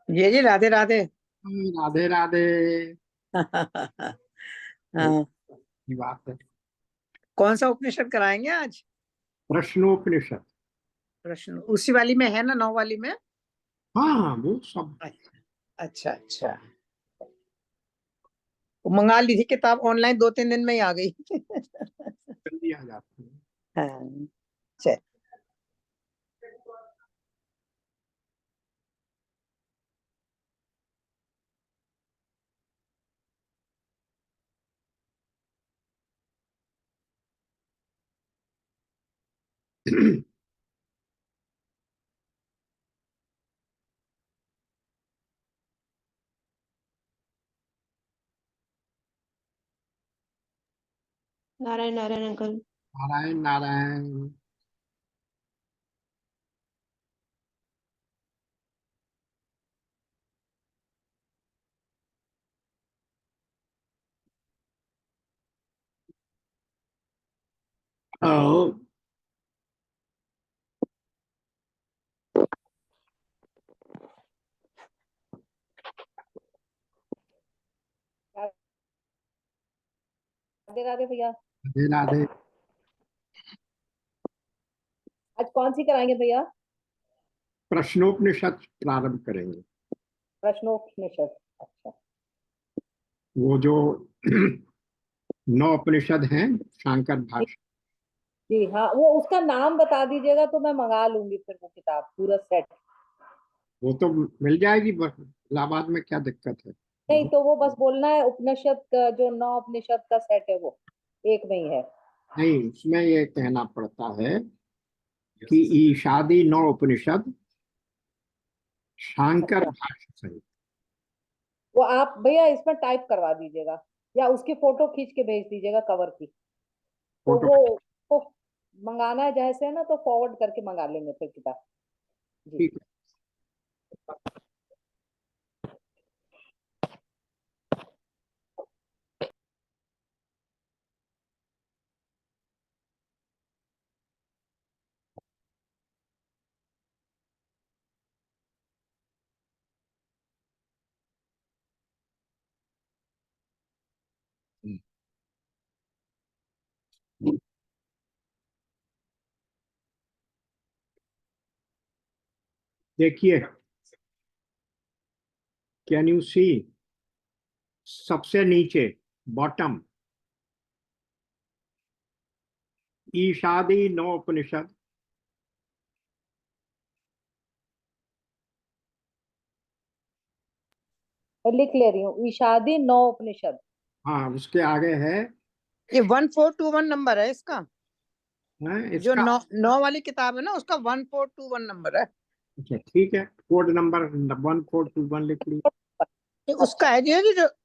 जी राधे राधे। राधे राधे। हाँ। ये बात है। कौन सा उपनिषद कराएंगे आज? प्रश्नोपनिषद। प्रश्न उसी वाली में है ना, 9 वाली में? हाँ हाँ, वो सब अच्छा अच्छा अच्छा। वो मंगा ली थी किताब ऑनलाइन, 2-3 दिन में ही आ गई। जल्दी आ जाते हैं। हाँ। चल। नारायण नारायण अंकल। नारायण नारायण। ओ, राधे राधे भैया। राधे राधे। आज कौन सी कराएंगे भैया? प्रश्नोपनिषद प्रारंभ करेंगे। प्रश्नोपनिषद। अच्छा। वो जो 9 उपनिषद हैं, शांकर जी भाष्य। जी हाँ, वो उसका नाम बता दीजिएगा तो मैं मंगा लूंगी फिर वो किताब पूरा सेट। वो तो मिल जाएगी, बस इलाहाबाद में क्या दिक्कत है। नहीं तो वो बस बोलना है उपनिषद का, जो 9 उपनिषद का सेट है वो एक में ही है। नहीं, उसमें ये कहना पड़ता है कि ईशादी 9 उपनिषद शांकर अच्छा, भाष्य सहित। वो आप भैया इसमें टाइप करवा दीजिएगा या उसकी फोटो खींच के भेज दीजिएगा कवर की। तो फोटो। वो मंगाना है जैसे है ना, तो फॉरवर्ड करके मंगा लेंगे फिर किताब। जी। ठीक है। देखिए, कैन यू सी, सबसे नीचे, बॉटम, ईशादी 9 उपनिषद। मैं लिख ले रही हूँ, ईशादी 9 उपनिषद। हाँ, उसके आगे है, ये 1421 नंबर है इसका। जो इसका। 9 वाली किताब है ना, उसका 1421 नंबर है। अच्छा, ठीक है, कोड नंबर 1421 लिख ली। ये उसका है जी,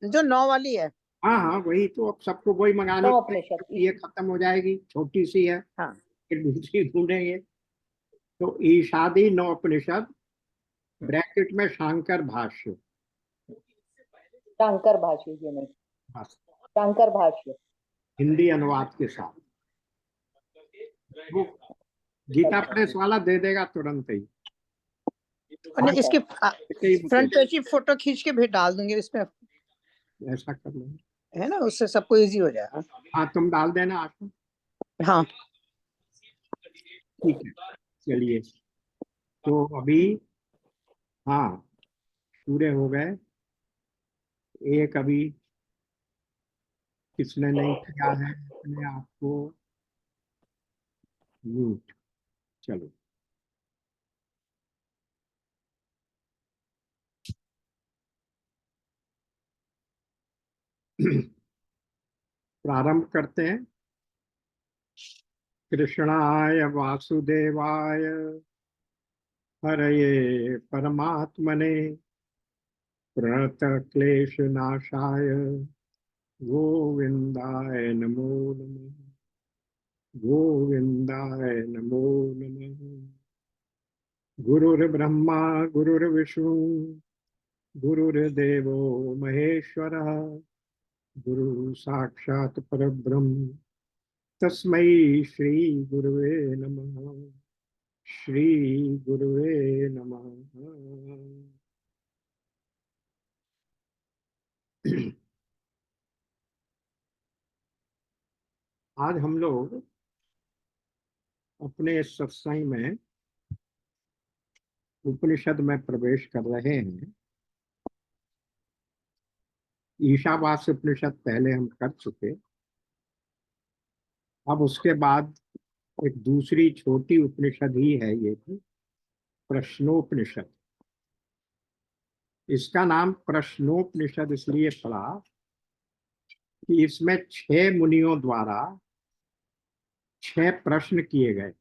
जो 9 वाली है। हाँ हाँ, वही तो, अब सबको वही मंगानी 9 पड़ेगी, उपनिषद। क्योंकि ये खत्म हो जाएगी, छोटी सी है, हाँ फिर दूसरी ढूंढेंगे। तो ईशादी 9 उपनिषद, ब्रैकेट में शांकर भाष्य, शांकर भाष्य, ये नहीं, बस, शांकर भाष्य। हिंदी अनुवाद के साथ। वो गीता प्रेस वाला दे देगा तुरंत ही, और नहीं, इसके ऐसे ही मुझे, फ्रंट पेज की फोटो खींच के भी डाल दूंगी इसमें, ऐसा कर लो। है ना, उससे सबको इजी हो जाएगा। हाँ, तुम डाल देना आशा। हाँ ठीक है, चलिए, तो अभी, हाँ, पूरे हो गए। एक अभी किसने नहीं किया है अपने आप को म्यूट, चलो। प्रारंभ करते हैं। कृष्णाय वासुदेवाय हरये परमात्मने प्रणतक्लेशनाशाय गोविन्दाय नमो नमः। गोविन्दाय नमो नमः। गुरुर्ब्रह्मा गुरुर्विष्णु गुरुर्देवो महेश्वरः, गुरु साक्षात् परब्रह्म, तस्मै श्री गुरुवे नमः। श्री गुरुवे नमः। आज हम लोग अपने इस सत्संग में उपनिषद में प्रवेश कर रहे हैं। ईशावास्य उपनिषद पहले हम कर चुके, अब उसके बाद एक दूसरी छोटी उपनिषद ही है ये भी, प्रश्नोपनिषद। इसका नाम प्रश्नोपनिषद इसलिए पड़ा कि इसमें 6 मुनियों द्वारा 6 प्रश्न किए गए।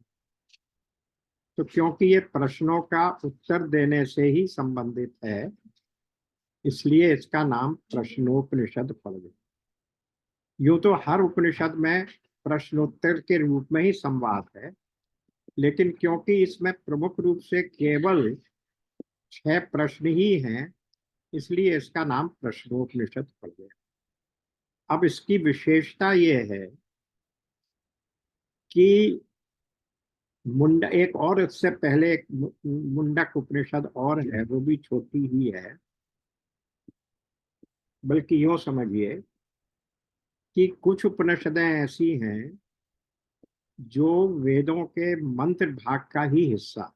तो क्योंकि ये प्रश्नों का उत्तर देने से ही संबंधित है, इसलिए इसका नाम प्रश्नोपनिषद पड़ गया। यूं तो हर उपनिषद में प्रश्नोत्तर के रूप में ही संवाद है, लेकिन क्योंकि इसमें प्रमुख रूप से केवल 6 प्रश्न ही हैं, इसलिए इसका नाम प्रश्नोपनिषद पड़ गया। अब इसकी विशेषता यह है कि एक और, इससे पहले एक मुंडक उपनिषद और है, वो भी छोटी ही है। बल्कि यूं समझिए कि कुछ उपनिषदें ऐसी हैं जो वेदों के मंत्र भाग का ही हिस्सा,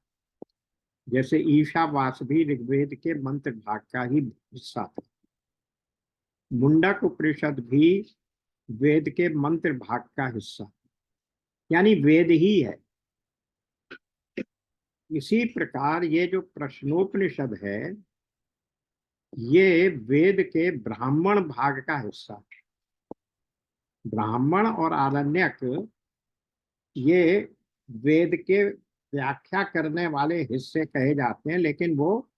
जैसे ईशावास भी ऋग्वेद के मंत्र भाग का ही हिस्सा था। मुंडक उपनिषद भी वेद के मंत्र भाग का हिस्सा, यानी वेद ही है। इसी प्रकार ये जो प्रश्नोपनिषद है, ये वेद के ब्राह्मण भाग का हिस्सा है। ब्राह्मण और आरण्यक ये वेद के व्याख्या करने वाले हिस्से कहे जाते हैं, लेकिन वो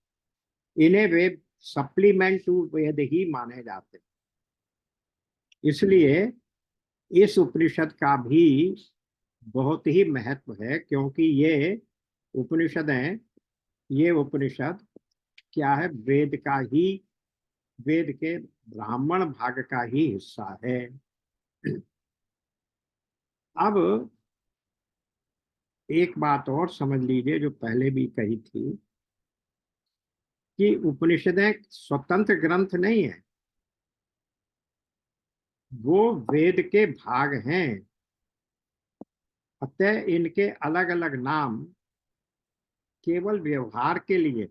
इन्हें वे सप्लीमेंट टू वेद ही माने जाते हैं। इसलिए इस उपनिषद का भी बहुत ही महत्व है, क्योंकि ये उपनिषद क्या है, वेद के ब्राह्मण भाग का ही हिस्सा है। अब एक बात और समझ लीजिए, जो पहले भी कही थी, कि उपनिषदें स्वतंत्र ग्रंथ नहीं है, वो वेद के भाग हैं। अतः इनके अलग अलग नाम केवल व्यवहार के लिए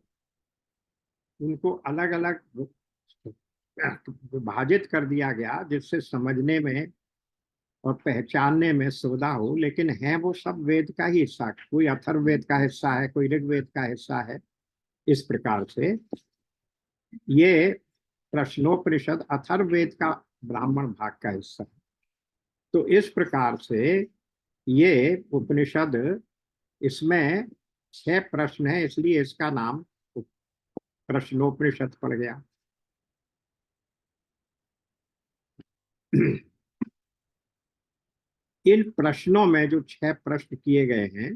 उनको अलग अलग विभाजित कर दिया गया, जिससे समझने में और पहचानने में सुविधा हो, लेकिन है वो सब वेद का ही हिस्सा। कोई अथर्ववेद का हिस्सा है, कोई ऋग्वेद का हिस्सा है। इस प्रकार से ये प्रश्नोपनिषद अथर्ववेद का ब्राह्मण भाग का हिस्सा है। तो इस प्रकार से ये उपनिषद, इसमें 6 प्रश्न है, इसलिए इसका नाम प्रश्नोपनिषद पड़ गया। इन प्रश्नों में जो 6 प्रश्न किए गए हैं,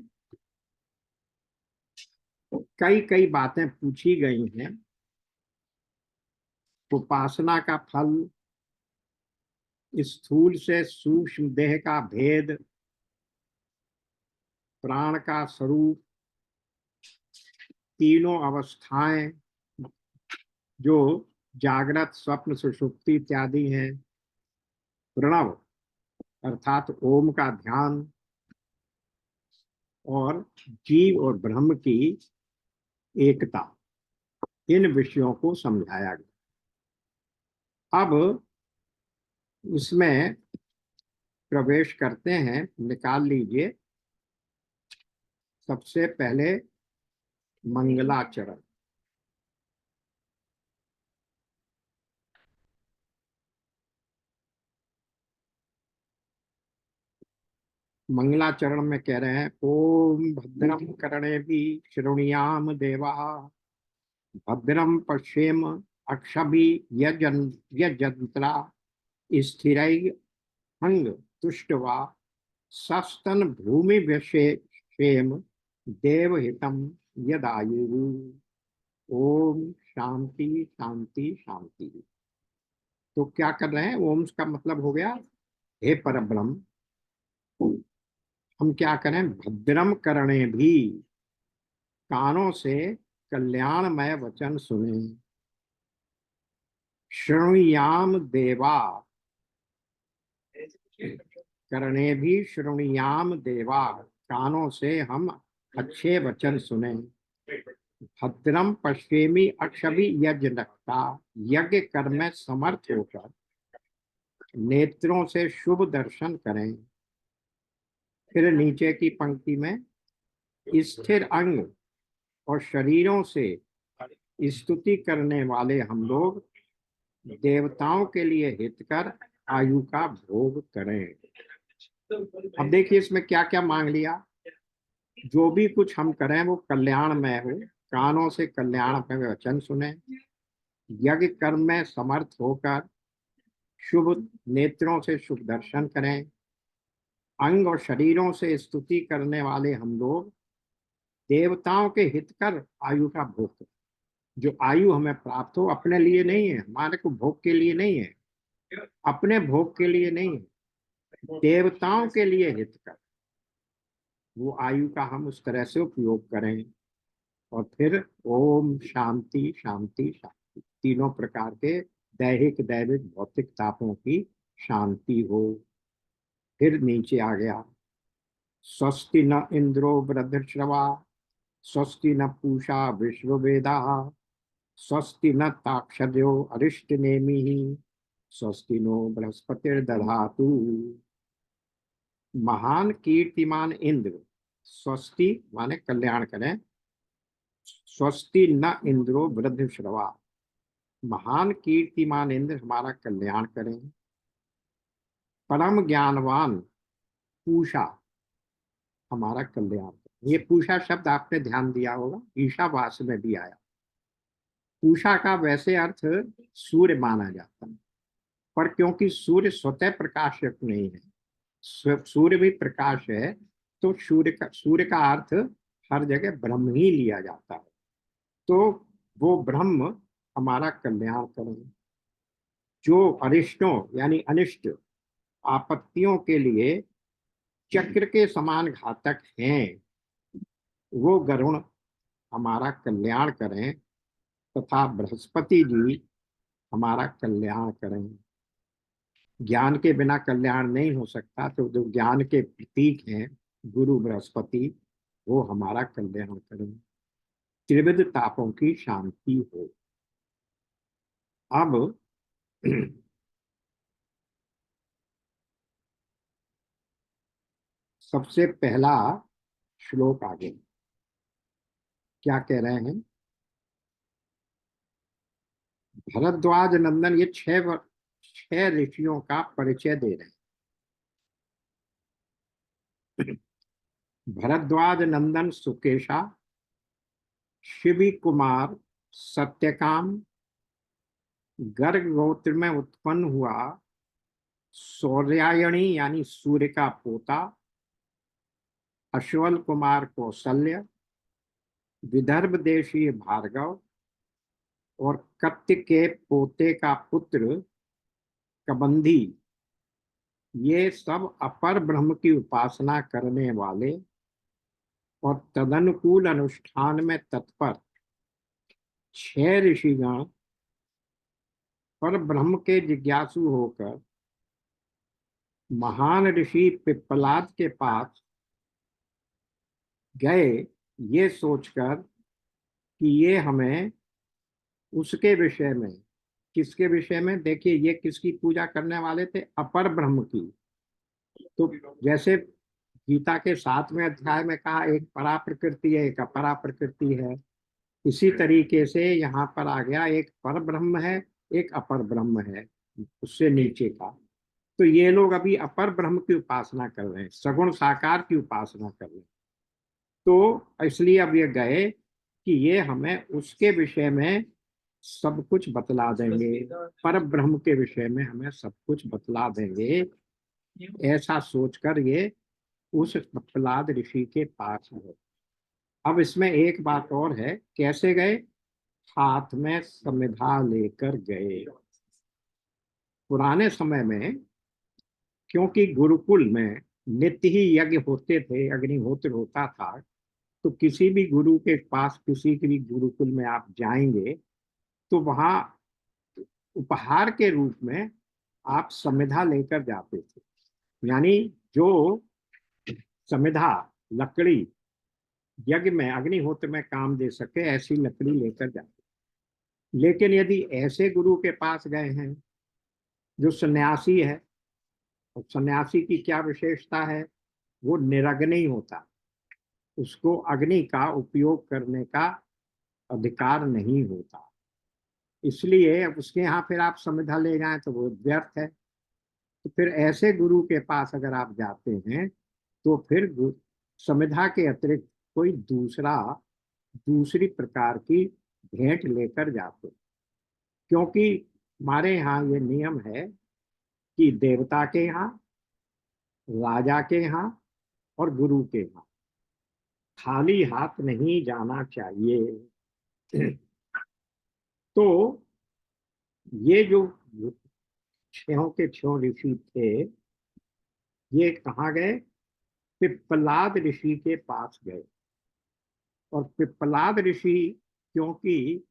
कई कई बातें पूछी गई हैं। उपासना का फल, स्थूल से सूक्ष्म देह का भेद, प्राण का स्वरूप, तीनों अवस्थाएं जो जागृत, स्वप्न, सुषुप्ति इत्यादि हैं, प्रणव अर्थात ओम का ध्यान, और जीव और ब्रह्म की एकता, इन विषयों को समझाया गया। अब इसमें प्रवेश करते हैं, निकाल लीजिए सबसे पहले मंगलाचरण। मंगलाचरण में कह रहे हैं, ओम भद्रम कर्णे भी शृणुयाम देवा, भद्रम पश्येम अक्षभि यजंत्रा, स्थिरै अंग तुष्टवा, सस्तन भूमि व्यशेम देवहितम यदायु। ओम शांति शांति शांति। तो क्या कर रहे हैं, ओम का मतलब हो गया हे परब्रह्म, हम क्या करें, भद्रम करणे भी, कानों से कल्याणमय वचन सुने, शृणुयाम देवा, करणे भी शृणुयाम देवा, कानों से हम अच्छे वचन सुने, भद्रम पश्येमी अक्षभि यज्ञता, यज्ञ कर्म में समर्थ होकर नेत्रों से शुभ दर्शन करें। फिर नीचे की पंक्ति में, स्थिर अंग और शरीरों से स्तुति करने वाले हम लोग देवताओं के लिए हितकर आयु का भोग करें। अब देखिए इसमें क्या क्या मांग लिया, जो भी कुछ हम करें वो कल्याणमय हो, कानों से कल्याणमय वचन सुने, यज्ञ कर्म में समर्थ होकर शुभ नेत्रों से शुभ दर्शन करें, अंग और शरीरों से स्तुति करने वाले हम लोग देवताओं के हित कर आयु का भोग करें। जो आयु हमें प्राप्त हो अपने लिए नहीं है, हमारे को भोग के लिए नहीं है, अपने भोग के लिए नहीं है, देवताओं के लिए हित कर, वो आयु का हम उस तरह से उपयोग करें। और फिर ओम शांति शांति शांति, तीनों प्रकार के दैहिक दैविक भौतिक तापों की शांति हो। फिर नीचे आ गया, स्वस्ति न इंद्रो वृद्धश्रवा, स्वस्ति न पूषा विश्ववेदा, स्वस्ति न ताक्षर्यो अरिष्ट नेमि, स्वस्ति नो बृहस्पतिर्दधातु। महान कीर्तिमान इंद्र, स्वस्ति माने कल्याण करें, स्वस्ति न इंद्रो वृद्धश्रवा, महान कीर्तिमान इंद्र हमारा कल्याण करें। परम ज्ञानवान पूषा हमारा कल्याण करें। ये पूषा शब्द आपने ध्यान दिया होगा, ईशावास्य में भी आया। पूषा का वैसे अर्थ सूर्य माना जाता है, पर क्योंकि सूर्य स्वतः प्रकाशक नहीं है, सूर्य भी प्रकाश है, तो सूर्य का अर्थ हर जगह ब्रह्म ही लिया जाता है। तो वो ब्रह्म हमारा कल्याण करें। जो अरिष्टों यानी अनिष्ट आपत्तियों के लिए चक्र के समान घातक हैं, वो गरुण हमारा कल्याण करें, तथा बृहस्पति जी हमारा कल्याण करें। ज्ञान के बिना कल्याण नहीं हो सकता, तो जो ज्ञान के प्रतीक हैं गुरु बृहस्पति, वो हमारा कल्याण करें, त्रिविध तापों की शांति हो। अब सबसे पहला श्लोक आगे क्या कह रहे हैं, भरद्वाज नंदन ये छह ऋषियों का परिचय दे रहे हैं। भरद्वाज नंदन सुकेशा, शिवी कुमार सत्यकाम, गर्ग गोत्र में उत्पन्न हुआ सौर्यायणी यानी सूर्य का पोता, अश्वल कुमार कौशल्य, विदर्भ देशीय भार्गव और कत्य के पोते का पुत्र कबंधी, ये सब अपर ब्रह्म की उपासना करने वाले और तदनुकूल अनुष्ठान में तत्पर छह ऋषिगण पर ब्रह्म के जिज्ञासु होकर महान ऋषि पिप्पलाद के पास गए, ये सोचकर कि ये हमें उसके विषय में, किसके विषय में, देखिए ये किसकी पूजा करने वाले थे, अपर ब्रह्म की। तो जैसे गीता के 7वें अध्याय में कहा एक परा प्रकृति है, एक अपरा प्रकृति है, इसी तरीके से यहाँ पर आ गया एक पर ब्रह्म है, एक अपर ब्रह्म है उससे नीचे का। तो ये लोग अभी अपर ब्रह्म की उपासना कर रहे हैं, सगुण साकार की उपासना कर रहे हैं। तो इसलिए अब ये गए कि ये हमें उसके विषय में सब कुछ बतला देंगे, पर ब्रह्म के विषय में हमें सब कुछ बतला देंगे, ऐसा सोचकर ये उस प्रहलाद ऋषि के पास गए। अब इसमें एक बात और है, कैसे गए, हाथ में समिधा लेकर गए। पुराने समय में क्योंकि गुरुकुल में नित्य ही यज्ञ होते थे, अग्निहोत्र होता था, तो किसी भी गुरु के पास, किसी भी गुरुकुल में आप जाएंगे तो वहां उपहार के रूप में आप समिधा लेकर जाते थे। यानी जो समिधा लकड़ी यज्ञ में, अग्निहोत्र में काम दे सके, ऐसी लकड़ी लेकर जाते। लेकिन यदि ऐसे गुरु के पास गए हैं जो सन्यासी है, और सन्यासी की क्या विशेषता है, वो निरग्नि होता, उसको अग्नि का उपयोग करने का अधिकार नहीं होता, इसलिए उसके यहाँ फिर आप समिधा ले जाएं तो वो व्यर्थ है। तो फिर ऐसे गुरु के पास अगर आप जाते हैं तो फिर समिधा के अतिरिक्त कोई दूसरी प्रकार की भेंट लेकर जाते, क्योंकि हमारे यहाँ ये नियम है कि देवता के यहाँ, राजा के यहाँ और गुरु के यहाँ खाली हाथ नहीं जाना चाहिए। तो ये जो छहों के छह ऋषि थे, ये कहाँ गए, पिप्पलाद ऋषि के पास गए। और पिप्पलाद ऋषि क्योंकि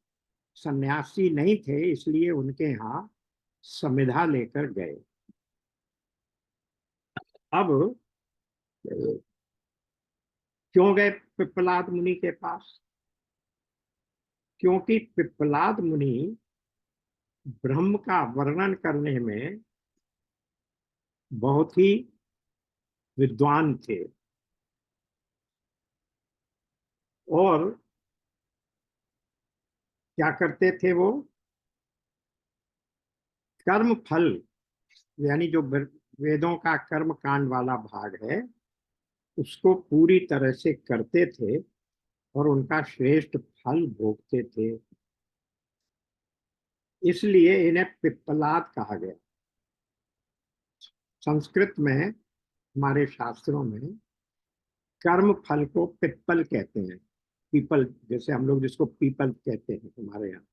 सन्यासी नहीं थे, इसलिए उनके यहाँ समिधा लेकर गए। अब क्यों गए पिप्पलाद मुनि के पास, क्योंकि पिप्पलाद मुनि ब्रह्म का वर्णन करने में बहुत ही विद्वान थे, और क्या करते थे वो, कर्म फल यानी जो वेदों का कर्म कांड वाला भाग है उसको पूरी तरह से करते थे और उनका श्रेष्ठ फल भोगते थे, इसलिए इन्हें पिप्पलाद कहा गया। संस्कृत में, हमारे शास्त्रों में कर्म फल को पिप्पल कहते हैं। पीपल, जैसे हम लोग जिसको पीपल कहते हैं हमारे यहाँ,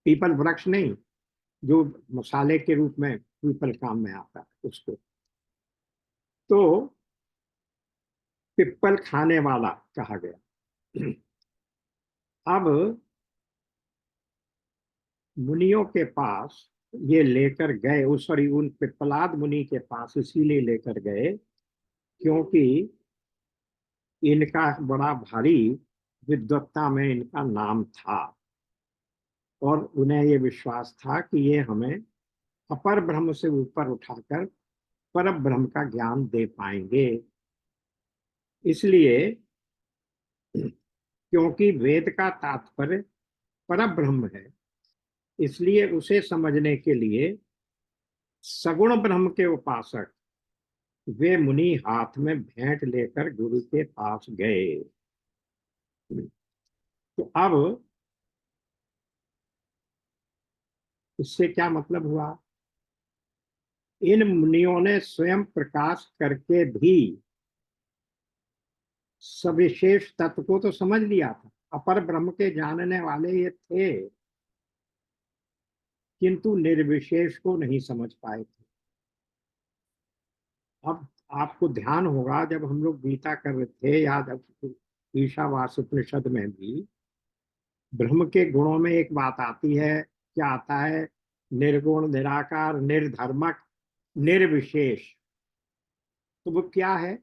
पीपल वृक्ष नहीं, जो मसाले के रूप में पीपल काम में आता है उसको। तो पिप्पल खाने वाला कहा गया। अब मुनियों के पास ये लेकर गए, उस सॉरी उन पिप्पलाद मुनि के पास इसीलिए लेकर गए क्योंकि इनका बड़ा भारी विद्वत्ता में इनका नाम था, और उन्हें ये विश्वास था कि ये हमें अपर ब्रह्म से ऊपर उठाकर पर ब्रह्म का ज्ञान दे पाएंगे। इसलिए क्योंकि वेद का तात्पर्य पर ब्रह्म है, इसलिए उसे समझने के लिए सगुण ब्रह्म के उपासक वे मुनि हाथ में भेंट लेकर गुरु के पास गए। तो अब इससे क्या मतलब हुआ? इन मुनियों ने स्वयं प्रकाश करके भी सविशेष तत्व को तो समझ लिया था, अपर ब्रह्म के जानने वाले ये थे, किंतु निर्विशेष को नहीं समझ पाए थे। अब आपको ध्यान होगा, जब हम लोग गीता कर रहे थे या जब ईशावास्य उपनिषद में भी ब्रह्म के गुणों में एक बात आती है, क्या आता है? निर्गुण, निराकार, निर्धर्मक, निर्विशेष। तो वो क्या है?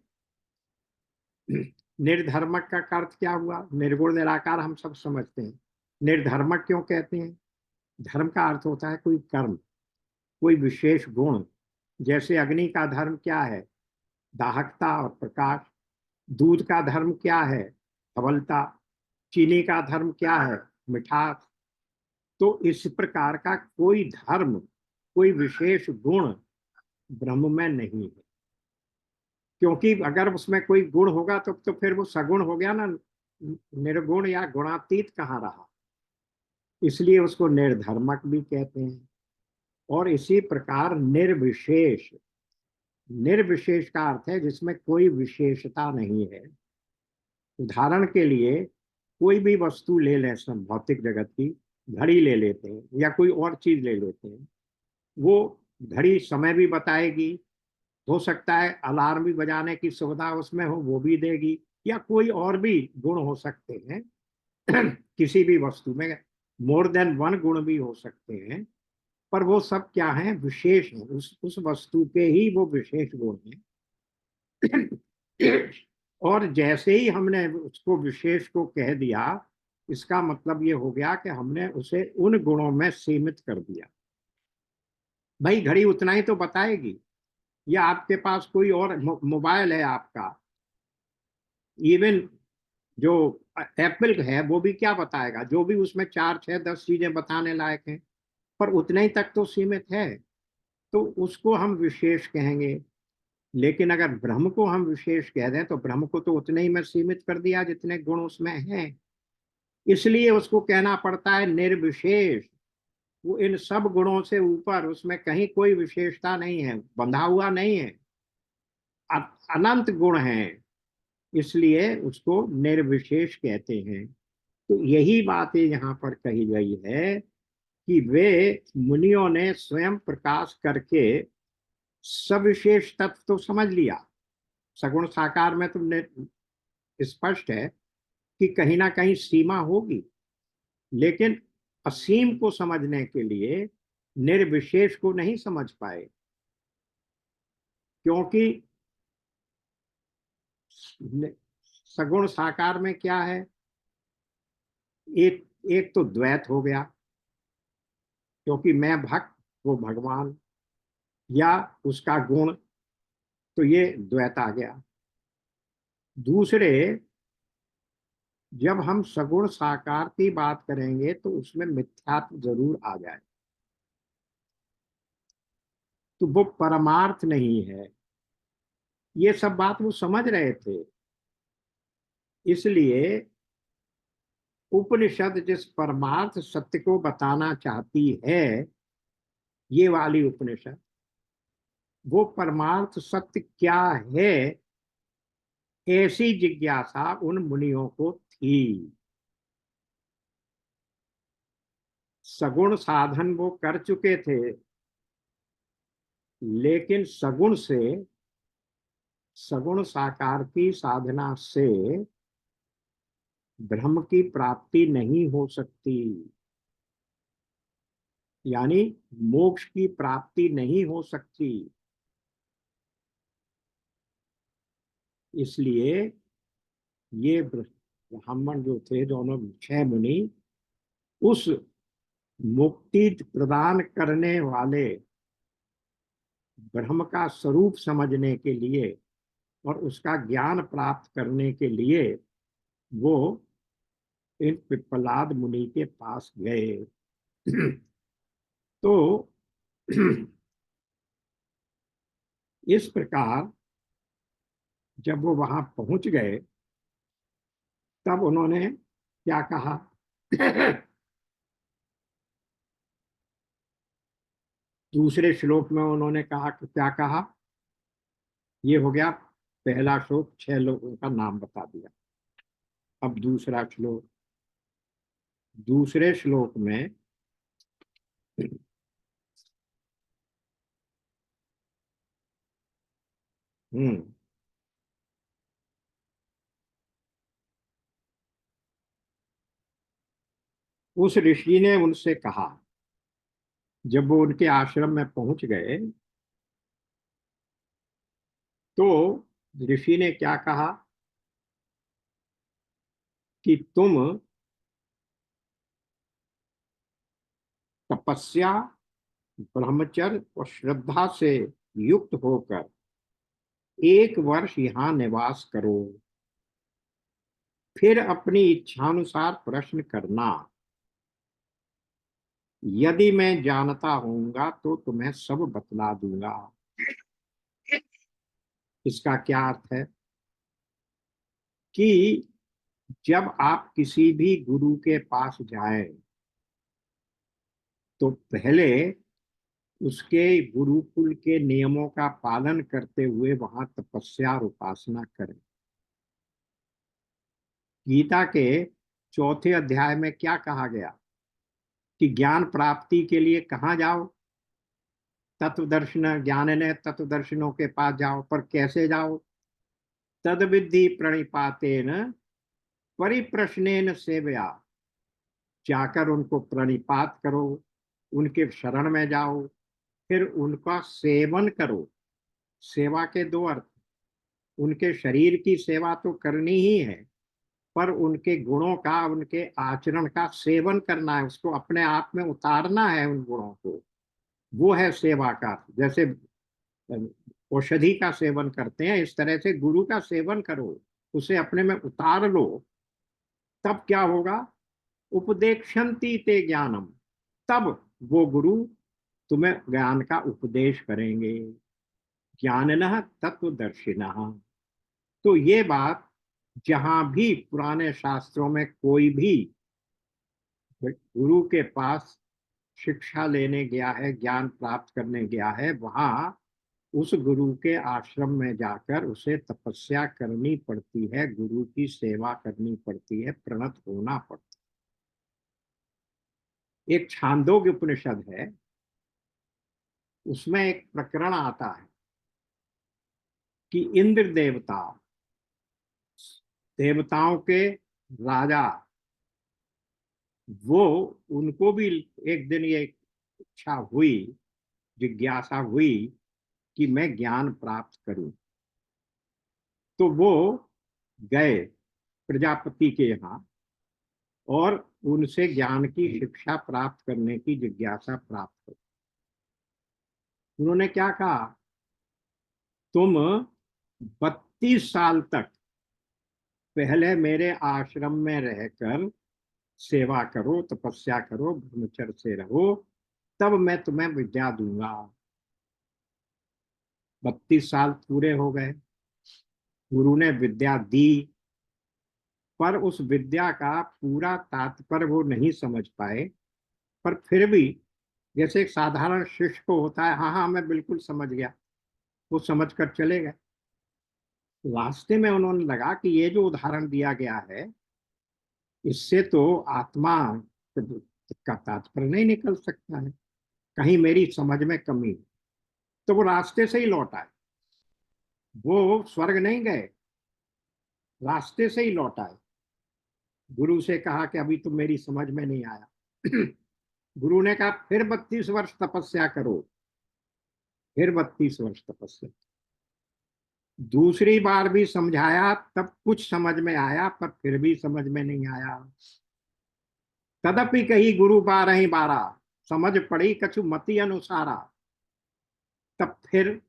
निर्धर्मक का अर्थ क्या हुआ? निर्गुण निराकार हम सब समझते हैं। निर्धर्मक क्यों कहते हैं? धर्म का अर्थ होता है कोई कर्म, कोई विशेष गुण। जैसे अग्नि का धर्म क्या है? दाहकता और प्रकाश। दूध का धर्म क्या है? धवलता। चीनी का धर्म क्या है? मिठास। तो इस प्रकार का कोई धर्म, कोई विशेष गुण ब्रह्म में नहीं है, क्योंकि अगर उसमें कोई गुण होगा तो फिर वो सगुण हो गया ना, निर्गुण या गुणातीत कहाँ रहा। इसलिए उसको निर्धर्मक भी कहते हैं। और इसी प्रकार निर्विशेष, निर्विशेष का अर्थ है जिसमें कोई विशेषता नहीं है। उदाहरण के लिए कोई भी वस्तु ले लें, सब भौतिक जगत की, घड़ी ले लेते हैं या कोई और चीज ले लेते हैं, वो घड़ी समय भी बताएगी, हो सकता है अलार्म भी बजाने की सुविधा उसमें हो, वो भी देगी, या कोई और भी गुण हो सकते हैं। किसी भी वस्तु में मोर देन वन गुण भी हो सकते हैं, पर वो सब क्या है? विशेष है, उस वस्तु के ही वो विशेष गुण है। और जैसे ही हमने उसको विशेष को कह दिया, इसका मतलब ये हो गया कि हमने उसे उन गुणों में सीमित कर दिया। भाई घड़ी उतना ही तो बताएगी, या आपके पास कोई और मोबाइल है आपका, इवन जो एप्पल है वो भी क्या बताएगा? जो भी उसमें 4, 6, 10 चीजें बताने लायक हैं, पर उतने ही तक तो सीमित है, तो उसको हम विशेष कहेंगे। लेकिन अगर ब्रह्म को हम विशेष कह दें तो ब्रह्म को तो उतने ही में सीमित कर दिया जितने गुण उसमें हैं। इसलिए उसको कहना पड़ता है निर्विशेष। वो इन सब गुणों से ऊपर, उसमें कहीं कोई विशेषता नहीं है, बंधा हुआ नहीं है, अनंत गुण हैं, इसलिए उसको निर्विशेष कहते हैं। तो यही बातें यहाँ पर कही गई है कि वे मुनियों ने स्वयं प्रकाश करके सविशेष तत्व तो समझ लिया। सगुण साकार में तुमने स्पष्ट है कि कहीं ना कहीं सीमा होगी, लेकिन असीम को समझने के लिए निर्विशेष को नहीं समझ पाए, क्योंकि सगुण साकार में क्या है? एक एक तो द्वैत हो गया, क्योंकि मैं भक्त, वो भगवान, या उसका गुण, तो ये द्वैत आ गया। दूसरे, जब हम सगुण साकार की बात करेंगे तो उसमें मिथ्यात्व जरूर आ जाए, तो वो परमार्थ नहीं है। ये सब बात वो समझ रहे थे। इसलिए उपनिषद जिस परमार्थ सत्य को बताना चाहती है, ये वाली उपनिषद, वो परमार्थ सत्य क्या है, ऐसी जिज्ञासा उन मुनियों को थी। सगुण साधन वो कर चुके थे, लेकिन सगुण से, सगुण साकार की साधना से ब्रह्म की प्राप्ति नहीं हो सकती, यानी मोक्ष की प्राप्ति नहीं हो सकती। इसलिए ये ब्राह्मण जो थे, दोनों 6 मुनि, उस मुक्ति प्रदान करने वाले ब्रह्म का स्वरूप समझने के लिए और उसका ज्ञान प्राप्त करने के लिए वो इन पिप्पलाद मुनि के पास गए। तो इस प्रकार जब वो वहां पहुंच गए तब उन्होंने क्या कहा? दूसरे श्लोक में उन्होंने कहा कि क्या कहा? ये हो गया पहला श्लोक, 6 लोगों का नाम बता दिया। अब दूसरा श्लोक, दूसरे श्लोक में हम्म उस ऋषि ने उनसे कहा, जब वो उनके आश्रम में पहुंच गए तो ऋषि ने क्या कहा कि तुम तपस्या, ब्रह्मचर्य और श्रद्धा से युक्त होकर 1 वर्ष यहाँ निवास करो, फिर अपनी इच्छानुसार प्रश्न करना। यदि मैं जानता होऊंगा तो तुम्हें सब बतला दूंगा। इसका क्या अर्थ है कि जब आप किसी भी गुरु के पास जाएं तो पहले उसके गुरुकुल के नियमों का पालन करते हुए वहां तपस्या और उपासना करें। गीता के 4थे अध्याय में क्या कहा गया कि ज्ञान प्राप्ति के लिए कहाँ जाओ? तत्वदर्शन ज्ञान ने तत्वदर्शनों के पास जाओ। पर कैसे जाओ? तद विद्धि प्रणिपातेन परिप्रश्नेन सेवया। जाकर उनको प्रणिपात करो, उनके शरण में जाओ, फिर उनका सेवन करो। सेवा के 2 अर्थ, उनके शरीर की सेवा तो करनी ही है, पर उनके गुणों का, उनके आचरण का सेवन करना है, उसको अपने आप में उतारना है उन गुणों को। वो है सेवा का। जैसे औषधि का सेवन करते हैं, इस तरह से गुरु का सेवन करो, उसे अपने में उतार लो। तब क्या होगा? उपदेक्षन्ति ते ज्ञानम। तब वो गुरु तुम्हें ज्ञान का उपदेश करेंगे। ज्ञानिनः तत्वदर्शिनः। तो ये बात जहां भी पुराने शास्त्रों में कोई भी गुरु के पास शिक्षा लेने गया है, ज्ञान प्राप्त करने गया है, वहां उस गुरु के आश्रम में जाकर उसे तपस्या करनी पड़ती है, गुरु की सेवा करनी पड़ती है, प्रणत होना पड़ता है। एक छांदोग्य उपनिषद है, उसमें एक प्रकरण आता है कि इंद्र देवता, देवताओं के राजा, वो उनको भी एक दिन ये इच्छा हुई, जिज्ञासा हुई कि मैं ज्ञान प्राप्त करूं। तो वो गए प्रजापति के यहाँ और उनसे ज्ञान की शिक्षा प्राप्त करने की जिज्ञासा प्राप्त करी। उन्होंने क्या कहा? तुम 32 साल तक पहले मेरे आश्रम में रहकर सेवा करो, तपस्या करो, ब्रह्मचर्य से रहो, तब मैं तुम्हें विद्या दूंगा। 32 साल पूरे हो गए, गुरु ने विद्या दी, पर उस विद्या का पूरा तात्पर्य वो नहीं समझ पाए। पर फिर भी जैसे एक साधारण शिष्य को होता है, हाँ हाँ मैं बिल्कुल समझ गया, वो समझ कर चले गए। रास्ते में उन्होंने लगा कि ये जो उदाहरण दिया गया है, इससे तो आत्मा का तात्पर्य नहीं निकल सकता है, कहीं मेरी समझ में कमी है। तो वो रास्ते से ही लौट आए, वो स्वर्ग नहीं गए, रास्ते से ही लौट आए। गुरु से कहा कि अभी तो मेरी समझ में नहीं आया। गुरु ने कहा फिर 32 वर्ष तपस्या करो। फिर 32 वर्ष तपस्या, दूसरी बार भी समझाया, तब कुछ समझ में आया, पर फिर भी समझ में नहीं आया। तदपि कही गुरु 12 समझ पड़ी कछु मति अनुसारा। तब फिर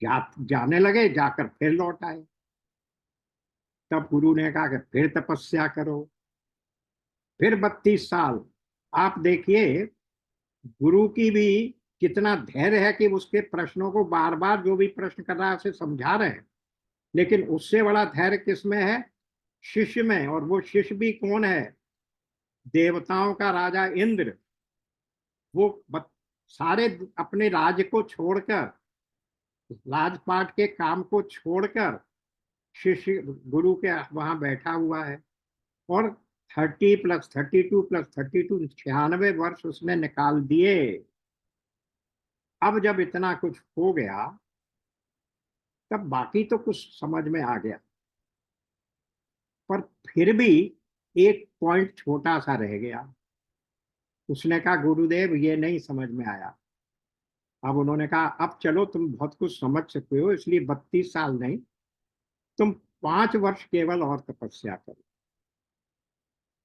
जाने लगे, जाकर फिर लौट आए। तब गुरु ने कहा कि फिर तपस्या करो। फिर 32 साल। आप देखिए, गुरु की भी कितना धैर्य है कि उसके प्रश्नों को बार बार जो भी प्रश्न कर रहा है उसे समझा रहे हैं, लेकिन उससे बड़ा धैर्य किसमें है? शिष्य में। और वो शिष्य भी कौन है? देवताओं का राजा इंद्र। वो सारे अपने राज्य को छोड़कर, राजपाट के काम को छोड़कर शिष्य गुरु के वहां बैठा हुआ है। और 30 + 32 + 32 96 वर्ष उसने निकाल दिए। अब जब इतना कुछ हो गया तब बाकी तो कुछ समझ में आ गया, पर फिर भी एक पॉइंट छोटा सा रह गया। उसने कहा गुरुदेव ये नहीं समझ में आया। अब उन्होंने कहा अब चलो तुम बहुत कुछ समझ सकते हो, इसलिए 32 साल नहीं, तुम 5 वर्ष केवल और तपस्या करो।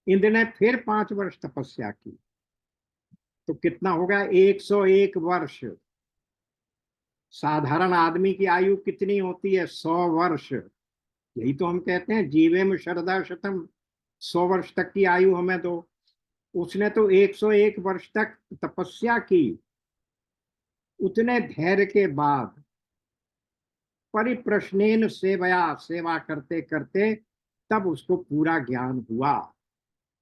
इंद्र ने फिर 5 वर्ष तपस्या की, तो कितना हो गया? 101 वर्ष। साधारण आदमी की आयु कितनी होती है? 100 वर्ष। यही तो हम कहते हैं जीवेम शरदा शतम, 100 वर्ष तक की आयु हमें दो। उसने तो 101 वर्ष तक तपस्या की। उतने धैर्य के बाद परिप्रश्नेन सेवया, सेवा करते करते तब उसको पूरा ज्ञान हुआ।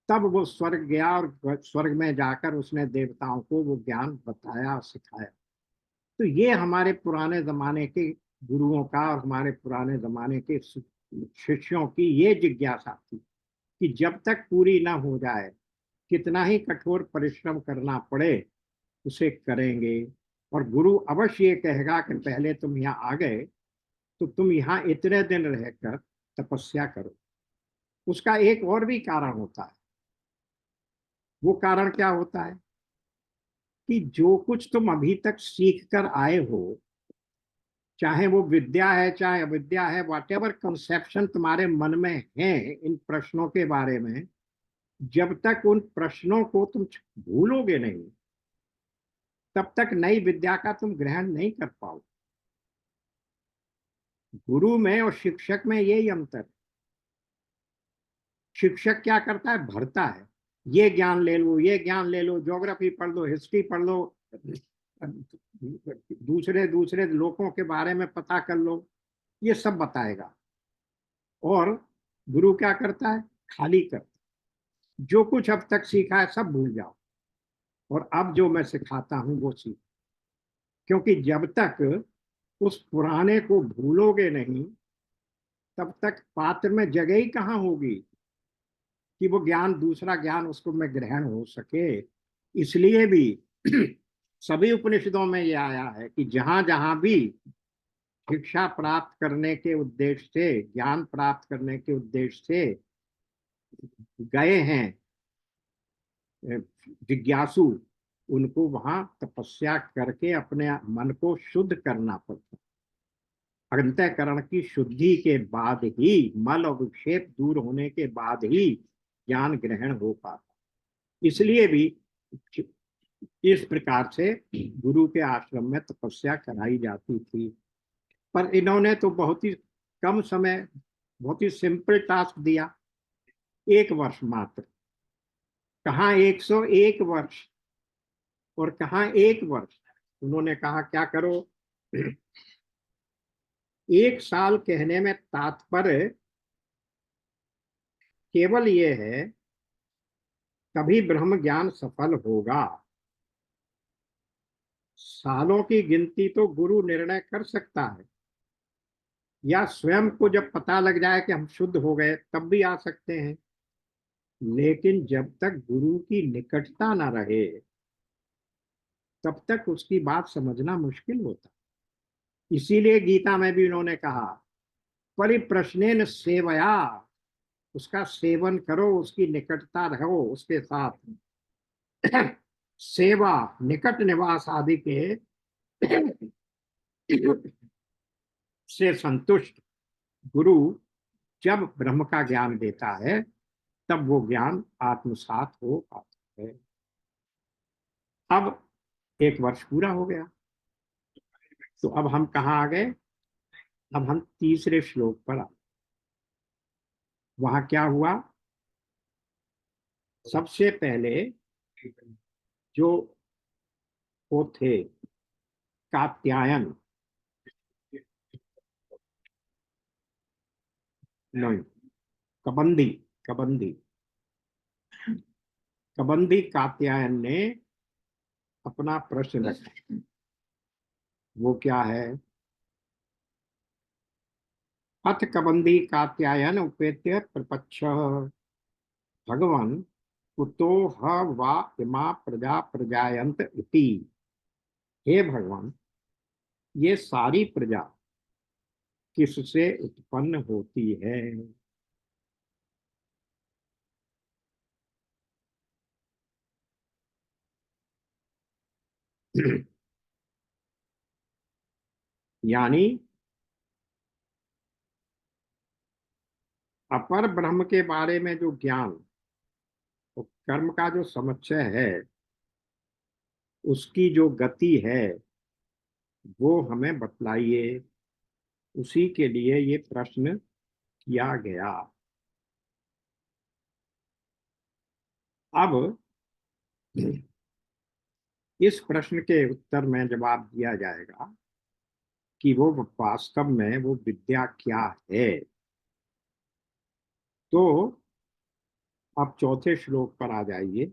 तब वो स्वर्ग गया और स्वर्ग में जाकर उसने देवताओं को वो ज्ञान बताया, सिखाया। तो ये हमारे पुराने जमाने के गुरुओं का और हमारे पुराने जमाने के शिष्यों की ये जिज्ञासा थी कि जब तक पूरी ना हो जाए, कितना ही कठोर परिश्रम करना पड़े उसे करेंगे। और गुरु अवश्य ये कहेगा कि पहले तुम यहाँ आ गए तो तुम यहाँ इतने दिन रहकर तपस्या करो। उसका एक और भी कारण होता है। वो कारण क्या होता है कि जो कुछ तुम अभी तक सीख कर आए हो, चाहे वो विद्या है चाहे अविद्या है, वॉट एवर कंसेप्शन तुम्हारे मन में है इन प्रश्नों के बारे में, जब तक उन प्रश्नों को तुम भूलोगे नहीं तब तक नई विद्या का तुम ग्रहण नहीं कर पाओगे। गुरु में और शिक्षक में यही अंतर है। शिक्षक क्या करता है? भरता है, ये ज्ञान ले लो, ये ज्ञान ले लो, ज्योग्राफी पढ़ लो, हिस्ट्री पढ़ लो, दूसरे दूसरे लोगों के बारे में पता कर लो, ये सब बताएगा। और गुरु क्या करता है? खाली करता है। जो कुछ अब तक सीखा है सब भूल जाओ, और अब जो मैं सिखाता हूं वो सीख। क्योंकि जब तक उस पुराने को भूलोगे नहीं तब तक पात्र में जगह ही कहाँ होगी कि वो ज्ञान, दूसरा ज्ञान उसको में ग्रहण हो सके। इसलिए भी सभी उपनिषदों में ये आया है कि जहां जहां भी शिक्षा प्राप्त करने के उद्देश्य से, ज्ञान प्राप्त करने के उद्देश्य से गए हैं जिज्ञासु, उनको वहां तपस्या करके अपने मन को शुद्ध करना पड़ता है। अंतःकरण की शुद्धि के बाद ही, मल और विक्षेप दूर होने के बाद ही ज्ञान ग्रहण हो पाता। इसलिए भी इस प्रकार से गुरु के आश्रम में तपस्या कराई जाती थी। पर इन्होंने तो बहुत ही कम समय, बहुत ही सिंपल टास्क दिया, 1 वर्ष मात्र। कहाँ 101 वर्ष और कहाँ 1 वर्ष। उन्होंने कहा क्या करो, 1 साल कहने में तात्पर्य केवल ये है तभी ब्रह्म ज्ञान सफल होगा। सालों की गिनती तो गुरु निर्णय कर सकता है, या स्वयं को जब पता लग जाए कि हम शुद्ध हो गए तब भी आ सकते हैं। लेकिन जब तक गुरु की निकटता ना रहे तब तक उसकी बात समझना मुश्किल होता। इसीलिए गीता में भी उन्होंने कहा परिप्रश्नेन सेवया, उसका सेवन करो, उसकी निकटता रहो उसके साथ। सेवा, निकट निवास आदि के से संतुष्ट गुरु जब ब्रह्म का ज्ञान देता है तब वो ज्ञान आत्मसात हो पाता है। अब 1 वर्ष पूरा हो गया, तो अब हम कहाँ आ गए? अब हम तीसरे श्लोक पर आ। वहां क्या हुआ? सबसे पहले जो वो थे कात्यायन, नहीं, कबंदी, कबंदी, कबंदी कात्यायन ने अपना प्रश्न रखा। वो क्या है? अथ कबंदी कात्यायन उपेत्य प्रपक्ष भगवन कुतो ह वा इमा प्रजा प्रजायन्त इति। हे भगवान, ये सारी प्रजा किससे उत्पन्न होती है? यानी अपर ब्रह्म के बारे में जो ज्ञान और कर्म का जो समुच्चय है, उसकी जो गति है, वो हमें बतलाइए। उसी के लिए ये प्रश्न किया गया। अब इस प्रश्न के उत्तर में जवाब दिया जाएगा कि वो वास्तव में वो विद्या क्या है। तो अब चौथे श्लोक पर आ जाइए।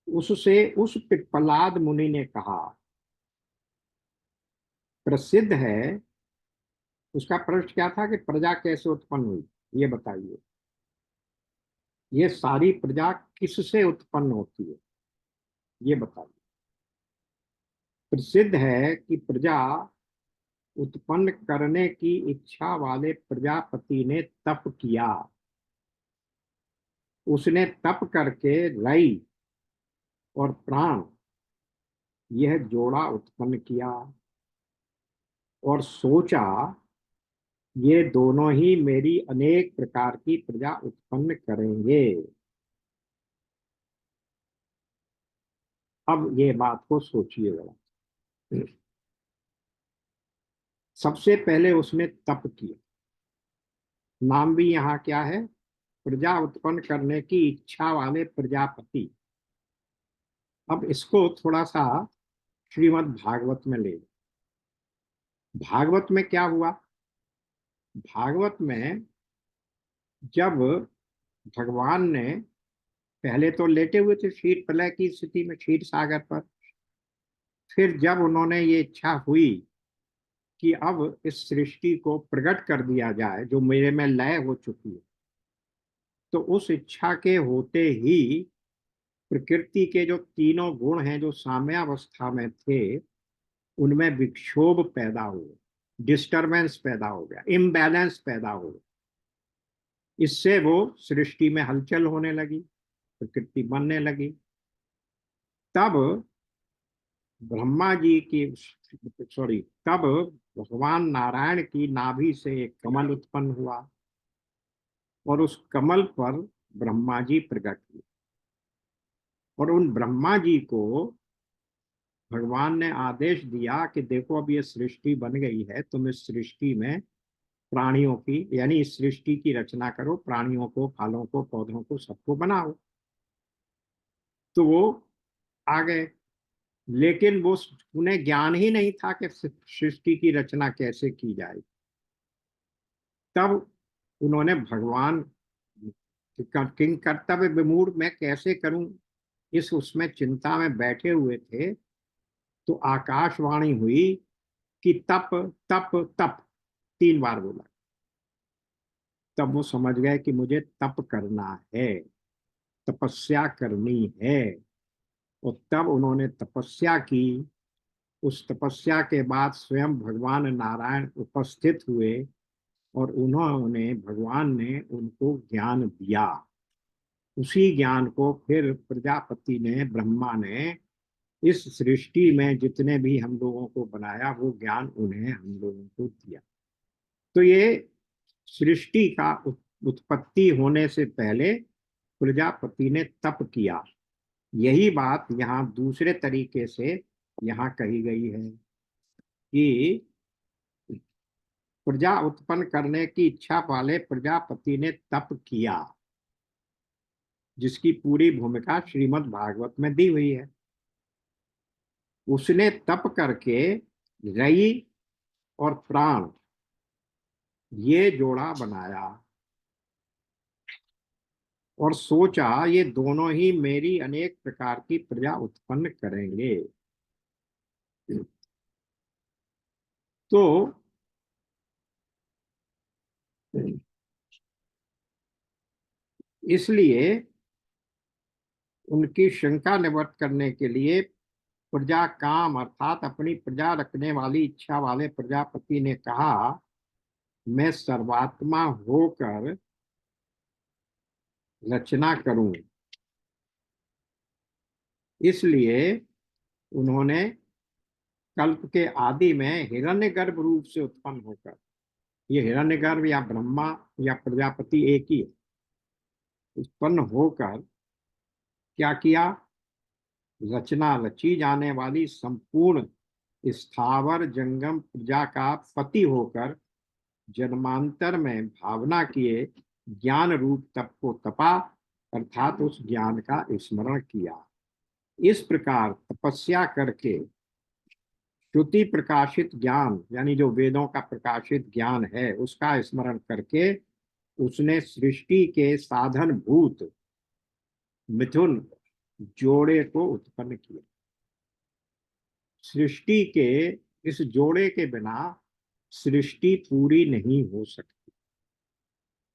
उससे उस पिप्पलाद मुनि ने कहा, प्रसिद्ध है। उसका प्रश्न क्या था कि प्रजा कैसे उत्पन्न हुई, ये बताइए। ये सारी प्रजा किससे उत्पन्न होती है, ये बताइए। प्रसिद्ध है कि प्रजा उत्पन्न करने की इच्छा वाले प्रजापति ने तप किया। उसने तप करके रई और प्राण, यह जोड़ा उत्पन्न किया और सोचा, ये दोनों ही मेरी अनेक प्रकार की प्रजा उत्पन्न करेंगे। अब ये बात को सोचिए जरा। सबसे पहले उसने तप किया। नाम भी यहाँ क्या है? प्रजा उत्पन्न करने की इच्छा वाले प्रजापति। अब इसको थोड़ा सा श्रीमद् भागवत में ले। भागवत में क्या हुआ? भागवत में जब भगवान ने पहले तो लेटे हुए थे क्षीर प्रलय की स्थिति में, क्षीर सागर पर। फिर जब उन्होंने ये इच्छा हुई कि अब इस सृष्टि को प्रकट कर दिया जाए जो मेरे में लय हो चुकी है, तो उस इच्छा के होते ही प्रकृति के जो तीनों गुण हैं जो साम्यावस्था में थे, उनमें विक्षोभ पैदा हुआ, डिस्टरबेंस पैदा हो गया, इम्बैलेंस पैदा हो गया। इससे वो सृष्टि में हलचल होने लगी, प्रकृति बनने लगी। तब ब्रह्मा जी की, सॉरी, तब भगवान नारायण की नाभि से एक कमल उत्पन्न हुआ और उस कमल पर ब्रह्मा जी प्रकट हुए। और उन ब्रह्मा जी को भगवान ने आदेश दिया कि देखो अब ये सृष्टि बन गई है, तुम इस सृष्टि में प्राणियों की, यानी इस सृष्टि की रचना करो, प्राणियों को, फलों को, पौधों को, सबको बनाओ। तो वो आ गए, लेकिन वो, उन्हें ज्ञान ही नहीं था कि सृष्टि की रचना कैसे की जाए। तब उन्होंने भगवान किंग कर्तव्य विमूढ़ मैं कैसे करूं, इस उसमें चिंता में बैठे हुए थे। तो आकाशवाणी हुई कि तप तप तप, 3 बार बोला। तब वो समझ गए कि मुझे तप करना है, तपस्या करनी है। और तब उन्होंने तपस्या की। उस तपस्या के बाद स्वयं भगवान नारायण उपस्थित हुए और उन्होंने, भगवान ने उनको ज्ञान दिया। उसी ज्ञान को फिर प्रजापति ने, ब्रह्मा ने इस सृष्टि में जितने भी हम लोगों को बनाया, वो ज्ञान उन्हें हम लोगों को दिया। तो ये सृष्टि का उत्पत्ति होने से पहले प्रजापति ने तप किया। यही बात यहाँ दूसरे तरीके से यहाँ कही गई है कि प्रजा उत्पन्न करने की इच्छा वाले प्रजापति ने तप किया। जिसकी पूरी भूमिका श्रीमद् भागवत में दी हुई है। उसने तप करके रई और प्राण ये जोड़ा बनाया और सोचा ये दोनों ही मेरी अनेक प्रकार की प्रजा उत्पन्न करेंगे। तो इसलिए उनकी शंका निवृत्त करने के लिए प्रजा काम अर्थात अपनी प्रजा रखने वाली इच्छा वाले प्रजापति ने कहा, मैं सर्वात्मा होकर रचना करूं। इसलिए उन्होंने कल्प के आदि में हिरण्यगर्भ रूप से उत्पन्न होकर, ये हिरण्यगर्भ या ब्रह्मा या प्रजापति एक ही है, उत्पन्न होकर क्या किया, रचना रची जाने वाली संपूर्ण स्थावर जंगम प्रजा का पति होकर जन्मांतर में भावना किए ज्ञान रूप तप को तपा, अर्थात उस ज्ञान का स्मरण किया। इस प्रकार तपस्या करके श्रुति प्रकाशित ज्ञान यानी जो वेदों का प्रकाशित ज्ञान है उसका स्मरण करके उसने सृष्टि के साधन भूत मिथुन जोड़े को उत्पन्न किया। सृष्टि के इस जोड़े के बिना सृष्टि पूरी नहीं हो सकती।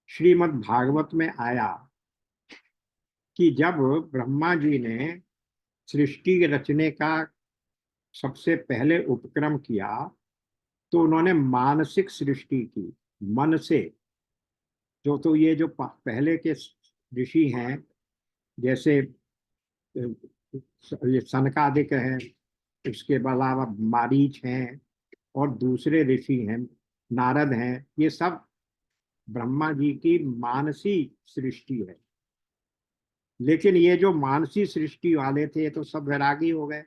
श्रीमद् भागवत में आया कि जब ब्रह्मा जी ने सृष्टि रचने का सबसे पहले उपक्रम किया तो उन्होंने मानसिक सृष्टि की, मन से। तो ये जो पहले के ऋषि हैं जैसे ये सनकादिक हैं, उसके अलावा मारीच हैं और दूसरे ऋषि हैं, नारद हैं, ये सब ब्रह्मा जी की मानसी सृष्टि है। लेकिन ये जो मानसी सृष्टि वाले थे तो सब वैरागी हो गए,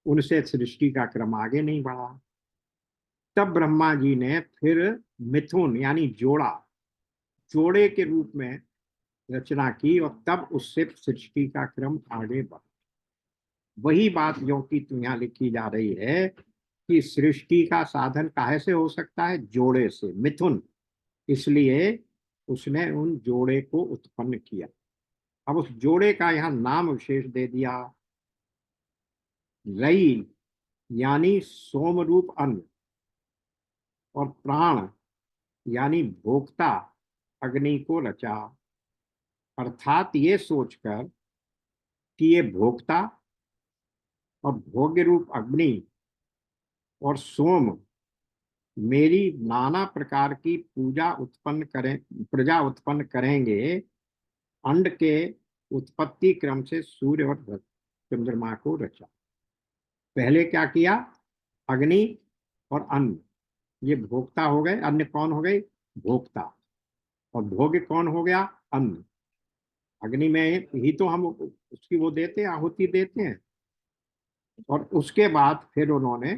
उनसे सृष्टि का क्रम आगे नहीं बढ़ा। तब ब्रह्मा जी ने फिर मिथुन यानी जोड़े के रूप में रचना की और तब उससे सृष्टि का क्रम आगे बढ़ा। वही बात जो कि यहाँ लिखी जा रही है कि सृष्टि का साधन काहे से हो सकता है, जोड़े से, मिथुन। इसलिए उसने उन जोड़े को उत्पन्न किया। अब उस जोड़े का यहाँ नाम विशेष दे दिया, रई यानी सोम रूप अन्न और प्राण यानी भोक्ता अग्नि को रचा। अर्थात ये सोचकर कि ये भोक्ता और भोग्य रूप अग्नि और सोम मेरी नाना प्रकार की प्रजा उत्पन्न करेंगे, अंड के उत्पत्ति क्रम से सूर्य और चंद्रमा को रचा। पहले क्या किया, अग्नि और अन्न ये भोक्ता हो गए, अन्य कौन हो गए, भोक्ता, और भोग्य कौन हो गया, अन्न। अग्नि में ही तो हम उसकी वो देते हैं, आहुति देते हैं। और उसके बाद फिर उन्होंने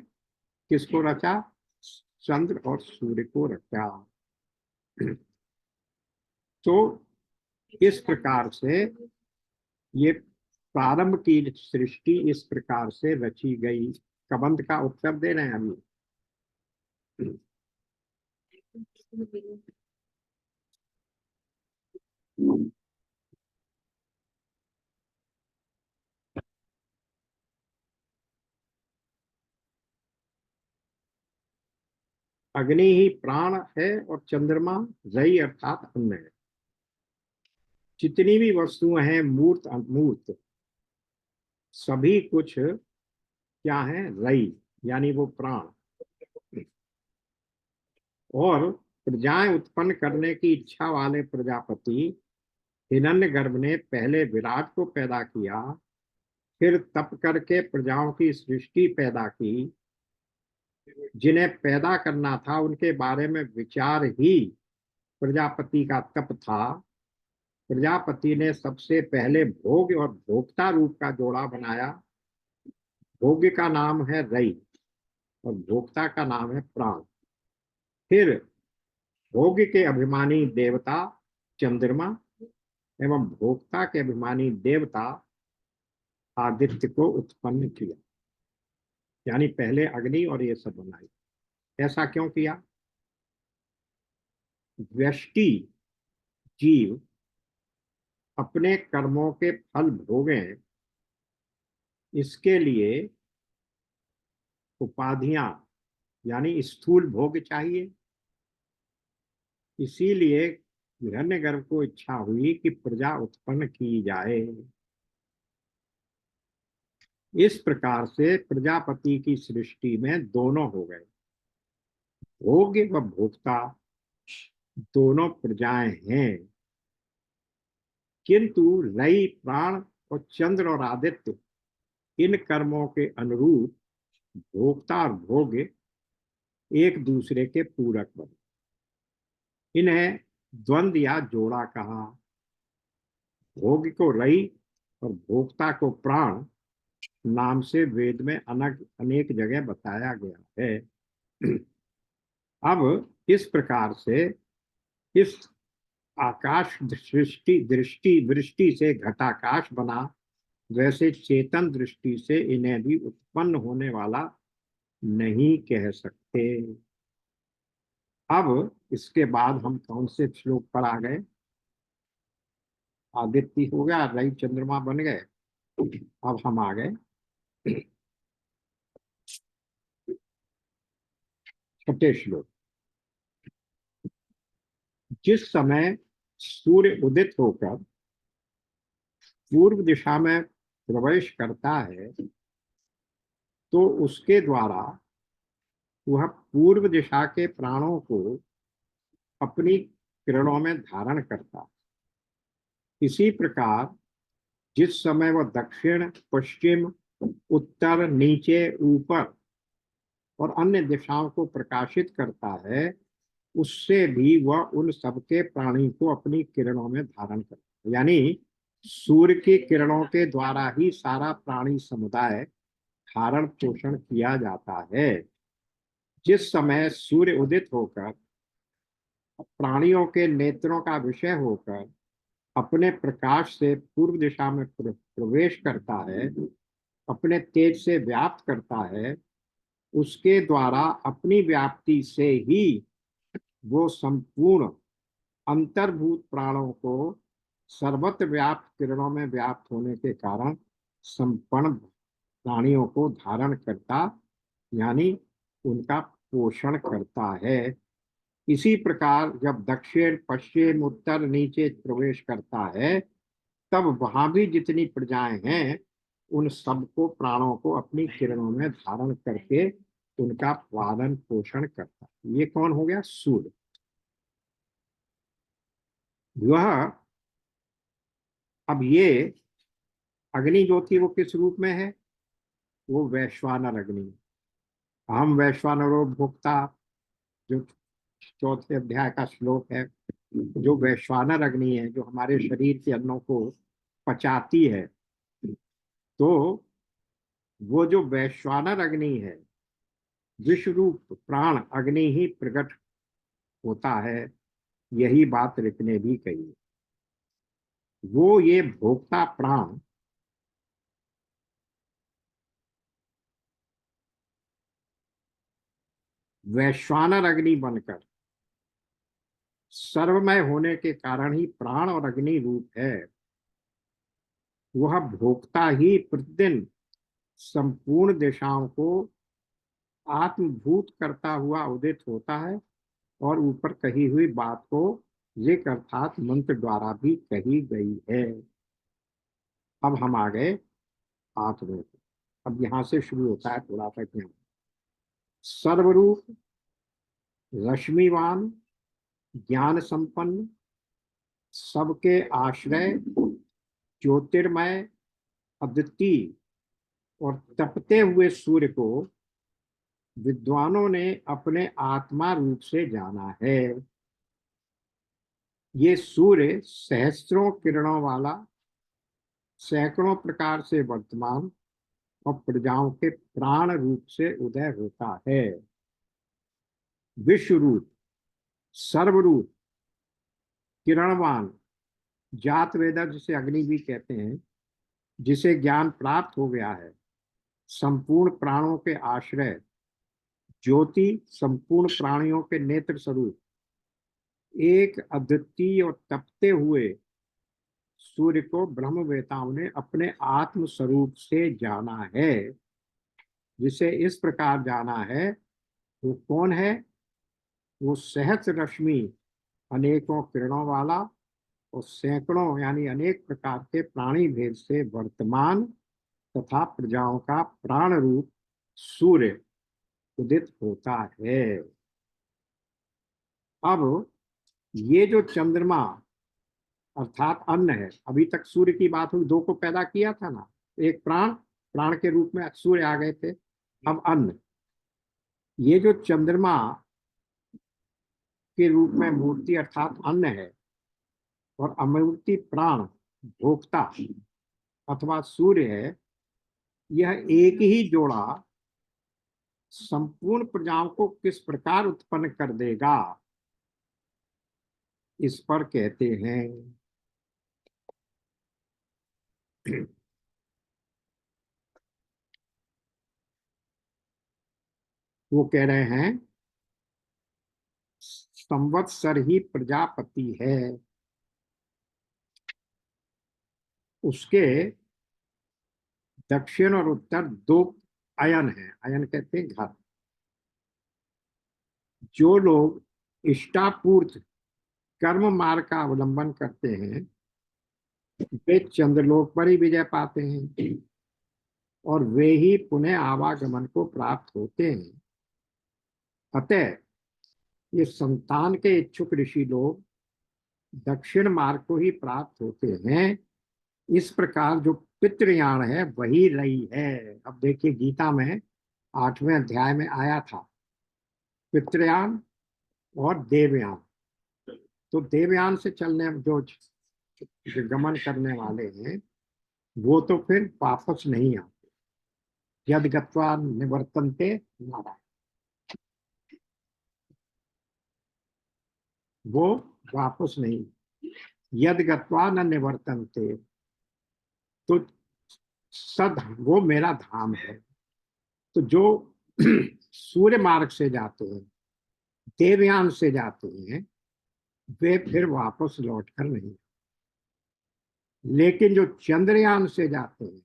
किसको रचा, चंद्र और सूर्य को रचा। तो इस प्रकार से ये प्रारंभ की सृष्टि इस प्रकार से रची गई। कबंध का उत्तर दे रहे हैं अभी। अग्नि ही प्राण है और चंद्रमा रई अर्थात अन्न है। जितनी भी वस्तुएं हैं मूर्त अमूर्त सभी कुछ क्या है, रई यानी वो प्राण। और प्रजाएं उत्पन्न करने की इच्छा वाले प्रजापति हिरण्यगर्भ ने पहले विराट को पैदा किया, फिर तप करके प्रजाओं की सृष्टि पैदा की। जिन्हें पैदा करना था उनके बारे में विचार ही प्रजापति का तप था। प्रजापति ने सबसे पहले भोग और भोक्ता रूप का जोड़ा बनाया। भोग्य का नाम है रई और भोक्ता का नाम है प्राण। फिर भोग्य के अभिमानी देवता चंद्रमा एवं भोक्ता के अभिमानी देवता आदित्य को उत्पन्न किया। यानी पहले अग्नि और ये सब बनाई। ऐसा क्यों किया? व्यष्टि जीव अपने कर्मों के फल भोगें, इसके लिए उपाधियां यानी स्थूल भोग चाहिए। इसीलिए हिरण्यगर्भ को इच्छा हुई कि प्रजा उत्पन्न की जाए। इस प्रकार से प्रजापति की सृष्टि में दोनों हो गए, भोग्य व भोक्ता दोनों प्रजाएं हैं। किंतु रई, प्राण और चंद्र और आदित्य इन कर्मों के अनुरूप भोक्ता और भोग्य एक दूसरे के पूरक बने। इन्हें द्वंद्व या जोड़ा कहा। भोग्य को रई और भोक्ता को प्राण नाम से वेद में अनेक जगह बताया गया है। अब इस प्रकार से इस आकाश सृष्टि दृष्टि वृष्टि से घटाकाश बना, वैसे चेतन दृष्टि से इन्हें भी उत्पन्न होने वाला नहीं कह सकते। अब इसके बाद हम कौन से श्लोक पर आ गए? आदित्य हो गया, रवि चंद्रमा बन गए। अब हम आ गए छठे श्लोक। जिस समय सूर्य उदित होकर पूर्व दिशा में प्रवेश करता है, तो उसके द्वारा वह पूर्व दिशा के प्राणों को अपनी किरणों में धारण करता है। इसी प्रकार जिस समय वह दक्षिण, पश्चिम, उत्तर, नीचे, ऊपर और अन्य दिशाओं को प्रकाशित करता है, उससे भी वह उन सबके प्राणी को अपनी किरणों में धारण करता है। यानी सूर्य की किरणों के द्वारा ही सारा प्राणी समुदाय धारण पोषण किया जाता है। जिस समय सूर्य उदित होकर प्राणियों के नेत्रों का विषय होकर अपने प्रकाश से पूर्व दिशा में प्रवेश करता है, अपने तेज से व्याप्त करता है, उसके द्वारा अपनी व्याप्ति से ही वो संपूर्ण अंतर्भूत प्राणों को सर्वत्र व्याप्त किरणों में व्याप्त होने के कारण संपूर्ण प्राणियों को धारण करता, यानी उनका पोषण करता है। इसी प्रकार जब दक्षिण, पश्चिम, उत्तर, नीचे प्रवेश करता है, तब वहां भी जितनी प्रजाएं हैं उन सबको प्राणों को अपनी किरणों में धारण करके उनका पालन पोषण करता है। ये कौन हो गया? सूर्य। वह अब ये अग्नि जो थी वो किस रूप में है? वो वैश्वानर अग्नि। हम वैश्वानरो भोक्ता, जो चौथे अध्याय का श्लोक है। जो वैश्वानर अग्नि है, जो हमारे शरीर के अन्नों को पचाती है, तो वो जो वैश्वानर अग्नि है, विश्व रूप प्राण अग्नि ही प्रकट होता है। यही बात ऋक ने भी कही। वो ये भोक्ता प्राण वैश्वानर अग्नि बनकर सर्वमय होने के कारण ही प्राण और अग्नि रूप है। वह भोक्ता ही प्रतिदिन संपूर्ण दिशाओं को आत्मभूत करता हुआ उदित होता है और ऊपर कही हुई बात को ऋक अर्थात मंत्र द्वारा भी कही गई है। अब हम आ गए आत्मा। अब यहां से शुरू होता है थोड़ा सा ज्ञान। सर्वरूप, रश्मिवान, ज्ञान संपन्न, सबके आश्रय, ज्योतिर्मय, अद्वितीय और तपते हुए सूर्य को विद्वानों ने अपने आत्मा रूप से जाना है। ये सूर्य सहस्त्रों किरणों वाला, सैकड़ों प्रकार से वर्तमान और प्रजाओं के प्राण रूप से उदय होता है। विश्व रूप, सर्वरूप, किरणवान, जात वेदा जिसे अग्नि भी कहते हैं, जिसे ज्ञान प्राप्त हो गया है, संपूर्ण प्राणों के आश्रय, ज्योति, संपूर्ण प्राणियों के नेत्र स्वरूप, एक अद्वितीय और तपते हुए सूर्य को ब्रह्मवेताओं ने अपने आत्म स्वरूप से जाना है। जिसे इस प्रकार जाना है वो कौन है? वो सहस्र रश्मि, अनेकों किरणों वाला और सैकड़ों यानी अनेक प्रकार के प्राणी भेद से वर्तमान तथा प्रजाओं का प्राण रूप सूर्य उदित होता है। अब ये जो चंद्रमा अर्थात अन्न है, अभी तक सूर्य की बात हुई, दो को पैदा किया था ना, एक प्राण, प्राण के रूप में सूर्य आ गए थे, अब अन्न। ये जो चंद्रमा के रूप में मूर्ति अर्थात अन्न है और अमूर्ति प्राण भोक्ता अथवा सूर्य है, यह एक ही जोड़ा संपूर्ण प्रजाओं को किस प्रकार उत्पन्न कर देगा, इस पर कहते हैं वो कह रहे हैं संवत्सर ही प्रजापति है, उसके दक्षिण और उत्तर दो अयन है। अयन कहते हैं घर। जो लोग इष्टापूर्त कर्म मार्ग का अवलंबन करते हैं वे चंद्रलोक पर ही विजय पाते हैं और वे ही पुनः आवागमन को प्राप्त होते हैं। अतः ये संतान के इच्छुक ऋषि लोग दक्षिण मार्ग को ही प्राप्त होते हैं। इस प्रकार जो पितृयान है वही रही है। अब देखिए गीता में 8वें अध्याय में आया था पितृयान और देवयान। तो देवयान से चलने जो गमन करने वाले हैं वो तो फिर वापस नहीं आते। यद गत्वा निवर्तन्ते नारायण, वो वापस नहीं। यद गत्वा न निवर्तन्ते, तो सद वो मेरा धाम है। तो जो सूर्य मार्ग से जाते हैं, देवयान से जाते हैं, वे फिर वापस लौट कर नहीं। लेकिन जो चंद्रयान से जाते हैं,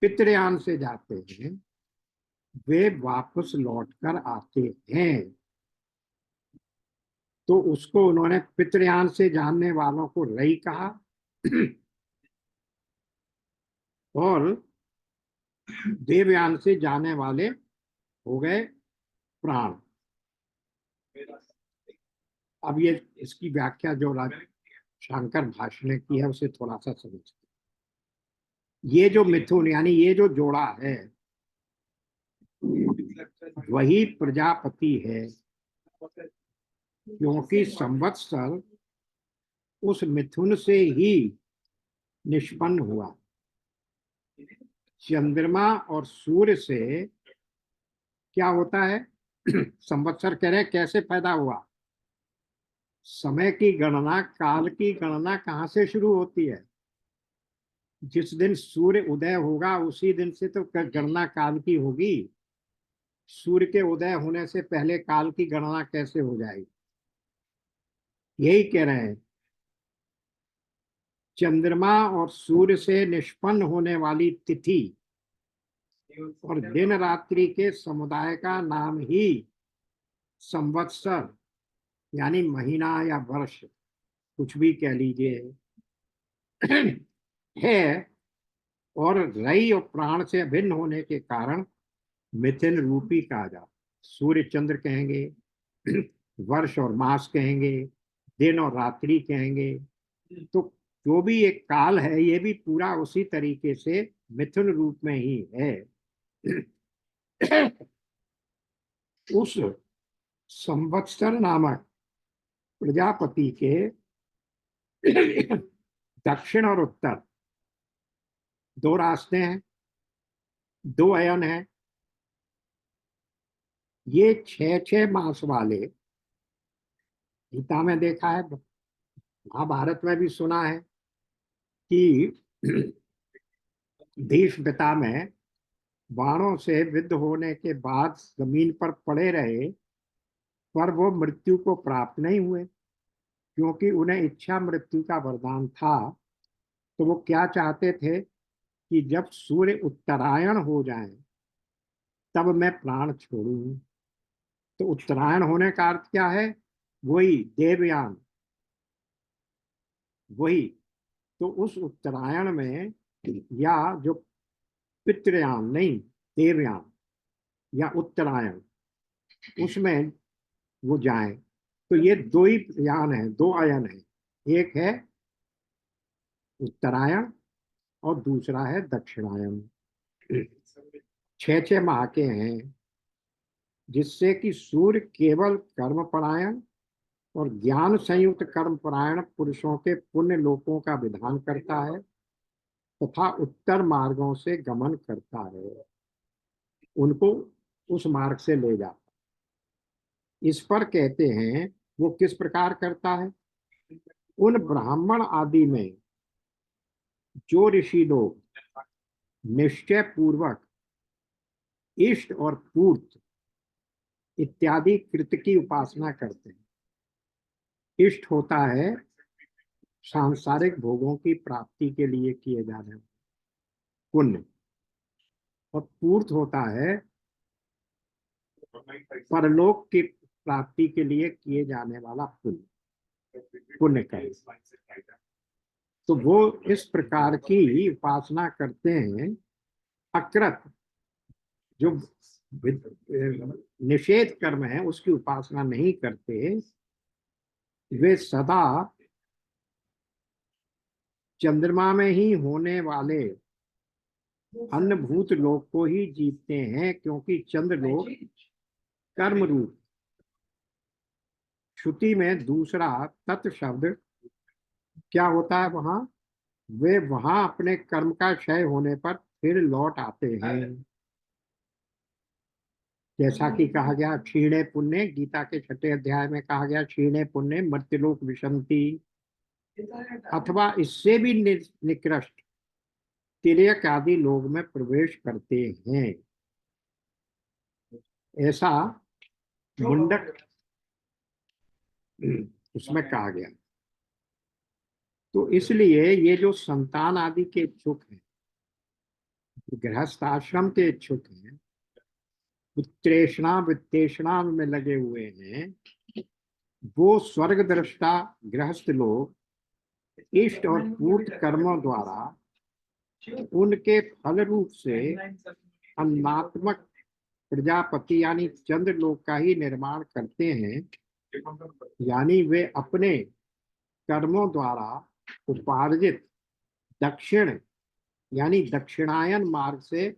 पितृयान से जाते हैं, वे वापस लौट कर आते हैं। तो उसको उन्होंने पितृयान से जानने वालों को रई कहा और देवयान से जाने वाले हो गए प्राण। अब ये इसकी व्याख्या जो शंकर भाष्य ने की है उसे थोड़ा सा समझते। ये जो मिथुन यानी ये जो जोड़ा है वही प्रजापति है, क्योंकि संवत्सर उस मिथुन से ही निष्पन्न हुआ। चंद्रमा और सूर्य से क्या होता है संवत्सर कह रहे कैसे पैदा हुआ? समय की गणना, काल की गणना कहाँ से शुरू होती है? जिस दिन सूर्य उदय होगा उसी दिन से तो गणना काल की होगी। सूर्य के उदय होने से पहले काल की गणना कैसे हो जाएगी? यही कह रहे हैं चंद्रमा और सूर्य से निष्पन्न होने वाली तिथि और दिन रात्रि के समुदाय का नाम ही संवत्सर यानी महीना या वर्ष कुछ भी कह लीजिए है। और रई और प्राण से अभिन्न होने के कारण मिथिन रूपी कहा जाता। सूर्य चंद्र कहेंगे, वर्ष और मास कहेंगे, दिन और रात्रि कहेंगे। तो जो भी एक काल है ये भी पूरा उसी तरीके से मिथुन रूप में ही है। उस संवत्सर नामक प्रजापति के दक्षिण और उत्तर दो रास्ते हैं, दो अयन हैं। ये 6 मास वाले, गीता में देखा है महाभारत में भी सुना है कि भीष्म पिता में बाणों से विद्ध होने के बाद जमीन पर पड़े रहे, पर वो मृत्यु को प्राप्त नहीं हुए, क्योंकि उन्हें इच्छा मृत्यु का वरदान था। तो वो क्या चाहते थे कि जब सूर्य उत्तरायण हो जाए तब मैं प्राण छोड़ूं। तो उत्तरायण होने का अर्थ क्या है? वही देवयान, वही। तो उस उत्तरायण में, या जो पितृयान नहीं, देवयान या उत्तरायण, उसमें वो जाए। तो ये दो ही यान है, दो अयन है। एक है उत्तरायण और दूसरा है दक्षिणायन। 6 माह के हैं, जिससे कि सूर्य केवल कर्म परायण और ज्ञान संयुक्त कर्म परायण पुरुषों के पुण्य लोकों का विधान करता है तथा उत्तर मार्गों से गमन करता है, उनको उस मार्ग से ले जाता है। इस पर कहते हैं वो किस प्रकार करता है? उन ब्राह्मण आदि में जो ऋषि लोग निश्चय पूर्वक इष्ट और पूर्त इत्यादि कृत की उपासना करते हैं। इष्ट होता है सांसारिक भोगों की प्राप्ति के लिए किए जाने वाले पुण्य, और पूर्त होता है परलोक की प्राप्ति के लिए किए जाने वाला पुण्य कर्म। तो वो इस प्रकार की उपासना करते हैं। अकृत जो निषेध कर्म है उसकी उपासना नहीं करते, वे सदा चंद्रमा में ही होने वाले अन्नभूत लोक को ही जीतते हैं, क्योंकि चंद्रलोक कर्म रूप। श्रुति में दूसरा तत् शब्द क्या होता है? वहां वे वहां अपने कर्म का क्षय होने पर फिर लौट आते हैं। जैसा कि कहा गया क्षीणे पुण्य, गीता के 6 अध्याय में कहा गया क्षीणे पुण्य मर्त्यलोक विशंति, अथवा इससे भी निकृष्ट तिर्यक आदि लोग में प्रवेश करते हैं, ऐसा मुंडक उसमें कहा गया। तो इसलिए ये जो संतान आदि के इच्छुक हैं, गृहस्थ आश्रम के इच्छुक हैं, उत्तरेषणा वित्तेषणा में लगे हुए हैं, वो स्वर्ग दृष्टा गृहस्थ लोग इष्ट और पूर्त कर्मों द्वारा उनके फल रूप से अन्नात्मक प्रजापति यानी चंद्र लोक का ही निर्माण करते हैं। यानी वे अपने कर्मों द्वारा उपार्जित दक्षिण यानी दक्षिणायन मार्ग से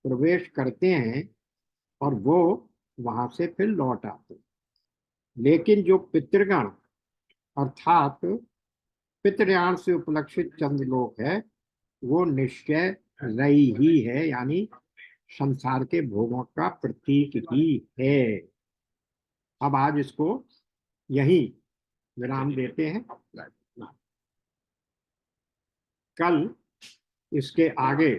प्रवेश करते हैं और वो वहां से फिर लौट आते। लेकिन जो पितृगण अर्थात पितृयान से उपलक्षित चंद्रलोक है, वो निश्चय रही ही है, यानी संसार के भोगों का प्रतीक ही है। अब आज इसको यहीं विराम देते हैं। कल इसके आगे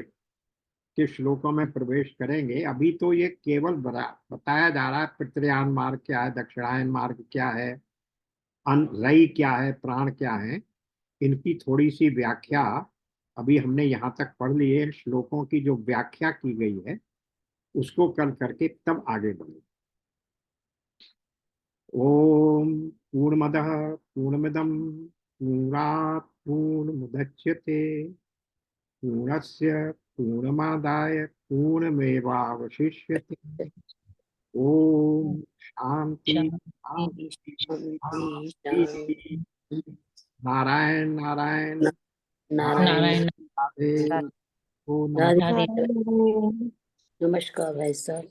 के श्लोकों में प्रवेश करेंगे। अभी तो ये केवल बताया जा रहा है पितृयान मार्ग क्या है, दक्षिणायन मार्ग क्या है, रई क्या है, प्राण क्या है, इनकी थोड़ी सी व्याख्या अभी हमने यहाँ तक पढ़ ली है। श्लोकों की जो व्याख्या की गई है उसको कल करके तब आगे बढ़े। ओम पूर्णमदः पूर्णमिदं पूर्णात् पूर्णमुदच्यते पूर्णस्य पूर्णमादाय पूर्णमेवावशिष्यते। ओम शांति शांति शांति। नारायण नारायण नारायण राधे। ओम राधे। नमस्कार भाई साहब।